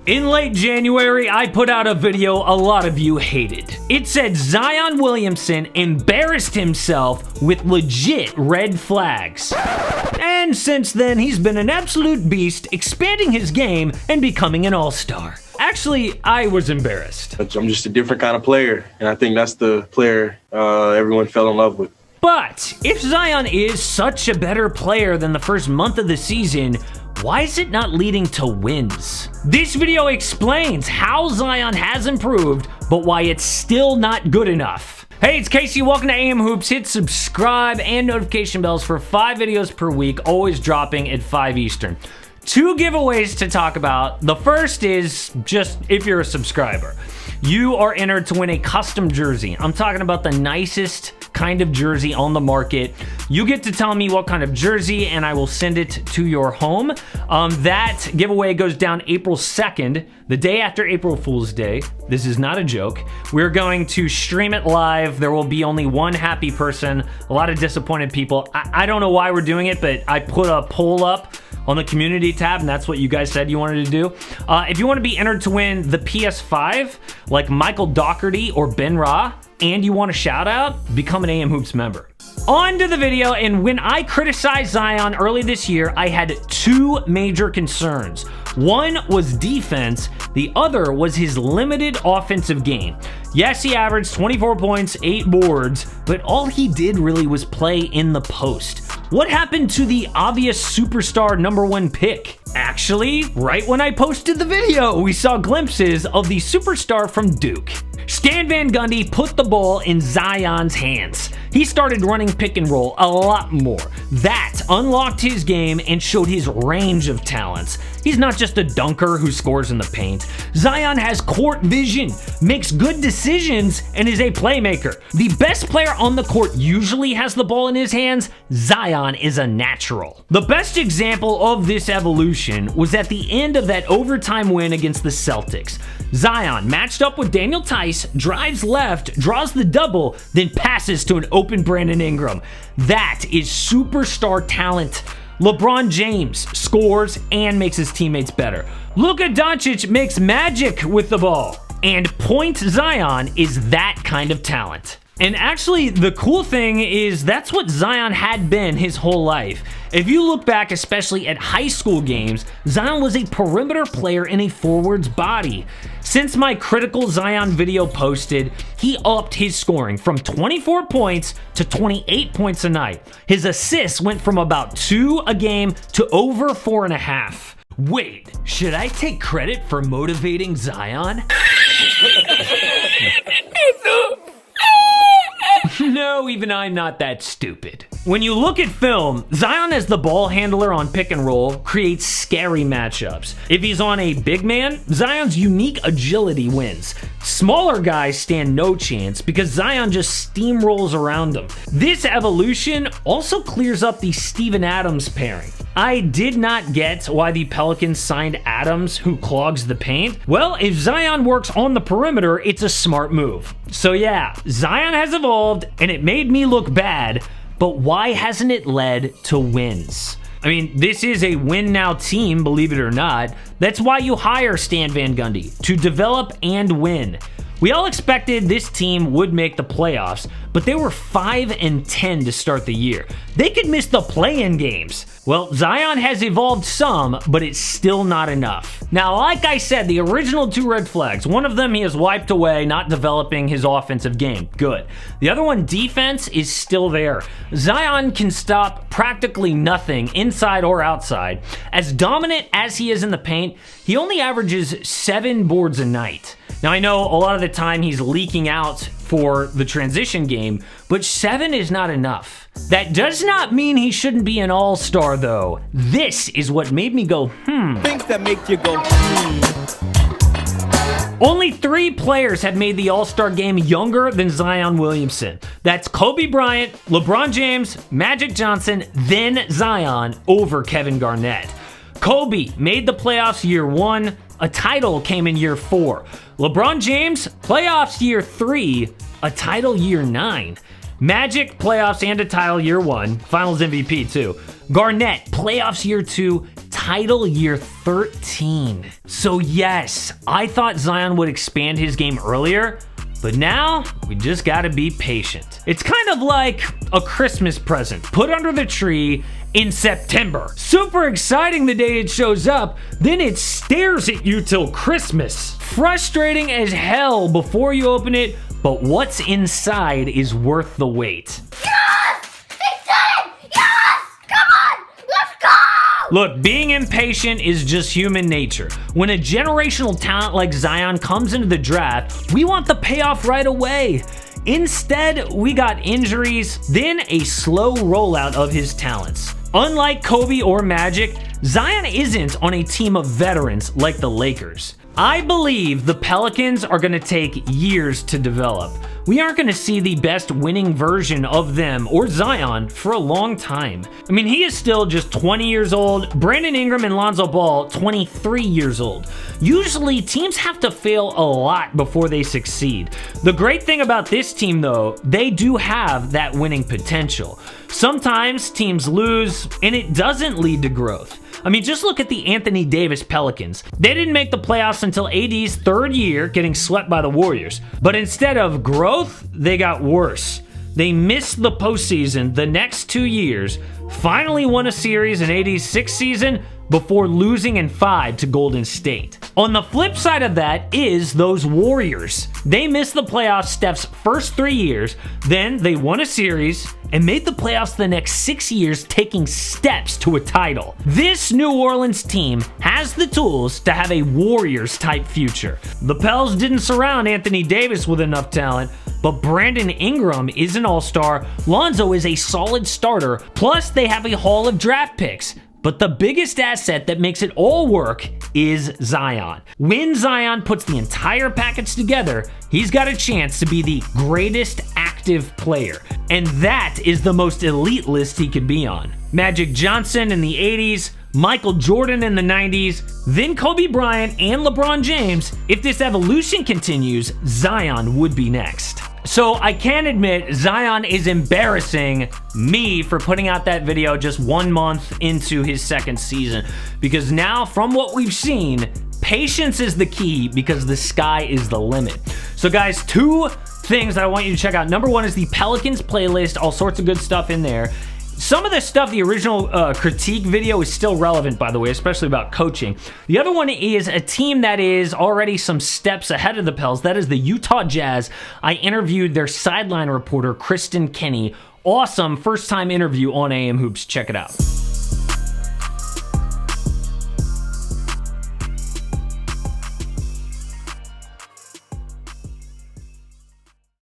In late January, I put out a video a lot of you hated. It said Zion Williamson embarrassed himself with legit red flags. And since then, he's been an absolute beast, expanding his game and becoming an all-star. Actually, I was embarrassed. I'm just a different kind of player, and I think that's the player everyone fell in love with. But if Zion is such a better player than the first month of the season, why is it not leading to wins? This video explains how Zion has improved, but why it's still not good enough. Hey, it's Casey, welcome to AM Hoops. Hit subscribe and notification bells for 5 videos per week, always dropping at 5 Eastern. 2 giveaways to talk about. The first is just if you're a subscriber. You are entered to win a custom jersey. I'm talking about the nicest kind of jersey on the market. You get to tell me what kind of jersey and I will send it to your home. That giveaway goes down April 2nd, the day after April Fool's Day. This is not a joke. We're going to stream it live. There will be only one happy person, a lot of disappointed people. I don't know why we're doing it, but I put a poll up on the community tab, and that's what you guys said you wanted to do. If you want to be entered to win the PS5, like Michael Dougherty or Ben Ra, and you want a shout out, become an AM Hoops member. On to the video, and when I criticized Zion early this year, I had 2 major concerns. One was defense, the other was his limited offensive game. Yes, he averaged 24 points, 8 boards, but all he did really was play in the post. What happened to the obvious superstar #1 pick? Actually, right when I posted the video, we saw glimpses of the superstar from Duke. Stan Van Gundy put the ball in Zion's hands. He started running pick and roll a lot more. That unlocked his game and showed his range of talents. He's not just a dunker who scores in the paint. Zion has court vision, makes good decisions, and is a playmaker. The best player on the court usually has the ball in his hands. Zion is a natural. The best example of this evolution was at the end of that overtime win against the Celtics. Zion matched up with Daniel Tice, drives left, draws the double, then passes to an open Brandon Ingram. That is superstar talent. LeBron James scores and makes his teammates better. Luka Doncic makes magic with the ball. And Point Zion is that kind of talent. And actually, the cool thing is that's what Zion had been his whole life. If you look back, especially at high school games, Zion was a perimeter player in a forward's body. Since my critical Zion video posted, he upped his scoring from 24 points to 28 points a night. His assists went from about 2 a game to over 4.5. Wait, should I take credit for motivating Zion? No, even I'm not that stupid. When you look at film, Zion as the ball handler on pick and roll creates scary matchups. If he's on a big man, Zion's unique agility wins. Smaller guys stand no chance because Zion just steamrolls around them. This evolution also clears up the Steven Adams pairing. I did not get why the Pelicans signed Adams, who clogs the paint. Well, if Zion works on the perimeter, it's a smart move. So yeah, Zion has evolved, and it made me look bad, but why hasn't it led to wins? I mean, this is a win-now team, believe it or not. That's why you hire Stan Van Gundy, to develop and win. We all expected this team would make the playoffs, but they were 5-10 to start the year. They could miss the play-in games. Well, Zion has evolved some, but it's still not enough. Now, like I said, the original 2 red flags, one of them he has wiped away, not developing his offensive game. Good. The other one, defense, is still there. Zion can stop practically nothing, inside or outside. As dominant as he is in the paint, he only averages 7 boards a night. Now, I know a lot of the time he's leaking out for the transition game, but 7 is not enough. That does not mean he shouldn't be an all-star, though. This is what made me go, Things that make you go, Only 3 players have made the All-Star game younger than Zion Williamson. That's Kobe Bryant, LeBron James, Magic Johnson, then Zion over Kevin Garnett. Kobe made the playoffs year 1. A title came in year 4. LeBron James, playoffs year 3. A title year 9. Magic, playoffs and a title year 1. Finals MVP too. Garnett, playoffs year 2. title year 13. So yes, I thought Zion would expand his game earlier, but now we just gotta be patient. It's kind of like a Christmas present put under the tree in September. Super exciting the day it shows up, then it stares at you till Christmas. Frustrating as hell before you open it, but what's inside is worth the wait. Yes! He did it! Yes! Come on! Let's go! Look, being impatient is just human nature. When a generational talent like Zion comes into the draft, we want the payoff right away. Instead, we got injuries, then a slow rollout of his talents. Unlike Kobe or Magic, Zion isn't on a team of veterans like the Lakers. I believe the Pelicans are going to take years to develop. We aren't going to see the best winning version of them or Zion for a long time. I mean, he is still just 20 years old. Brandon Ingram and Lonzo Ball, 23 years old. Usually, teams have to fail a lot before they succeed. The great thing about this team, though, they do have that winning potential. Sometimes teams lose, and it doesn't lead to growth. I mean, just look at the Anthony Davis Pelicans. They didn't make the playoffs until AD's third year, getting swept by the Warriors. But instead of growth, they got worse. They missed the postseason the next 2 years, finally won a series in AD's sixth season before losing in 5 to Golden State. On the flip side of that is those Warriors. They missed the playoffs Steph's first 3 years, then they won a series and made the playoffs the next 6 years, taking steps to a title. This New Orleans team has the tools to have a Warriors-type future. The Pels didn't surround Anthony Davis with enough talent, but Brandon Ingram is an all-star, Lonzo is a solid starter, plus they have a haul of draft picks. But the biggest asset that makes it all work is Zion. When Zion puts the entire package together, he's got a chance to be the greatest active player. And that is the most elite list he could be on. Magic Johnson in the 80s, Michael Jordan in the 90s, then Kobe Bryant and LeBron James. If this evolution continues, Zion would be next. So I can admit Zion is embarrassing me for putting out that video just 1 month into his second season, because now from what we've seen, patience is the key because the sky is the limit. So guys, 2 things that I want you to check out. Number 1 is the Pelicans playlist, all sorts of good stuff in there. Some of the stuff, the original critique video is still relevant, by the way, especially about coaching. The other one is a team that is already some steps ahead of the Pels. That is the Utah Jazz. I interviewed their sideline reporter, Kristen Kenny. Awesome first-time interview on AM Hoops. Check it out.